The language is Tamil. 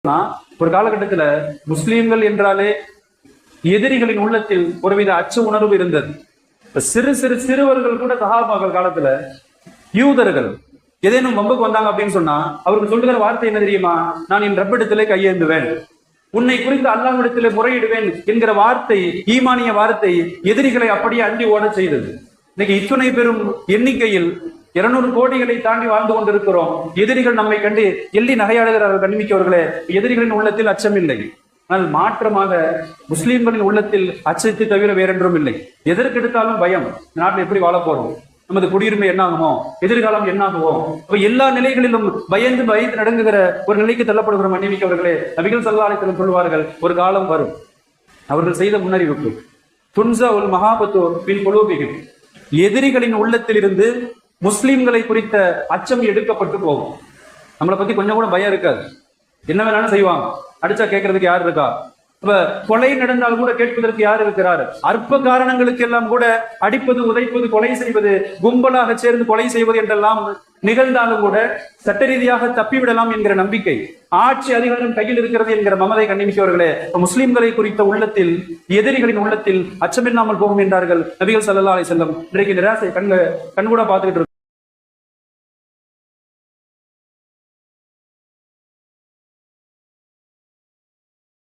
ஒரு காலகட்டத்துல முஸ்லீம்கள் என்றாலே எதிரிகளின் உள்ளத்தில் ஒருவித அச்ச உணர்வு இருந்தது. சிறு சிறு சிறுவர்கள் கூட சஹாபாக்கள் காலத்துல யூதர்கள் ஏதேனும் வம்புக்கு வந்தாங்க அப்படின்னு சொன்னா அவருக்கு சொல்லுகிற வார்த்தை என்ன தெரியுமா? நான் என் ரப்பிடத்திலே கையேந்துவேன், உன்னை குறித்து அல்லாஹ்விடத்திலே முறையிடுவேன் என்கிற வார்த்தை, ஈமானிய வார்த்தை எதிரிகளை அப்படியே அண்டி ஓட செய்தது. இன்னைக்கு இத்துணை பெரும் எண்ணிக்கையில் 200 கோடிகளை தாண்டி வாழ்ந்து கொண்டிருக்கிறோம். எதிரிகள் நம்மை கண்டு எள்ளி நகையாடுகிறார்கள். கண்ணிமிக்கவர்களே, எதிரிகளின் உள்ளத்தில் அச்சம் இல்லை. ஆனால் மாற்றமாக முஸ்லீம்களின் உள்ளத்தில் அச்சத்தை தவிர வேறென்றும் இல்லை. எதற்கெடுத்தாலும் பயம். நாட்டில் எப்படி வாழ போறோம், நமது குடியுரிமை என்ன ஆகுமோ, எதிர்காலம் என்ன ஆகுவோம், எல்லா நிலைகளிலும் பயந்து பயந்து நடங்குகிற ஒரு நிலைக்கு தள்ளப்படுகிற மன்னிமிக்கவர்களே, நபிகள் ஸல்லல்லாஹு அலைஹி வஸல்லம் சொல்வார்கள், ஒரு காலம் வரும், அவர்கள் செய்த முன்னறிவிப்பு, துன்ஸா உல் மஹாபத்து பின் குலூபிஹிம், எதிரிகளின் உள்ளத்தில் இருந்து முஸ்லிம்களை குறித்த அச்சம் எடுக்கப்பட்டு போகும். நம்மளை பத்தி கொஞ்சம் கூட பயம் இருக்காது. என்ன வேணாலும் செய்வாங்க. அடிச்சா கேட்கறதுக்கு யார் இருக்கா? இப்ப கொலை நடந்தால் கூட கேட்பதற்கு யார் இருக்கிறார்? அற்ப காரணங்களுக்கு எல்லாம் கூட அடிப்பது, உதைப்பது, கொலை செய்வது, கும்பலாக சேர்ந்து கொலை செய்வது என்றெல்லாம் நிகழ்ந்தாலும் கூட சட்ட ரீதியாக தப்பிவிடலாம் என்கிற நம்பிக்கை, ஆட்சி அதிகாரம் கையில் இருக்கிறது என்கிற மமதை. கண்ணிமிக்கவர்களே, முஸ்லிம்களை குறித்த உள்ளத்தில், எதிரிகளின் உள்ளத்தில் அச்சமில்லாமல் போகும் என்றார்கள் நபிகள் ஸல்லல்லாஹு அலைஹி வஸல்லம். இன்றைக்கு நிராசை கண்கூட பார்த்துக்கிட்டு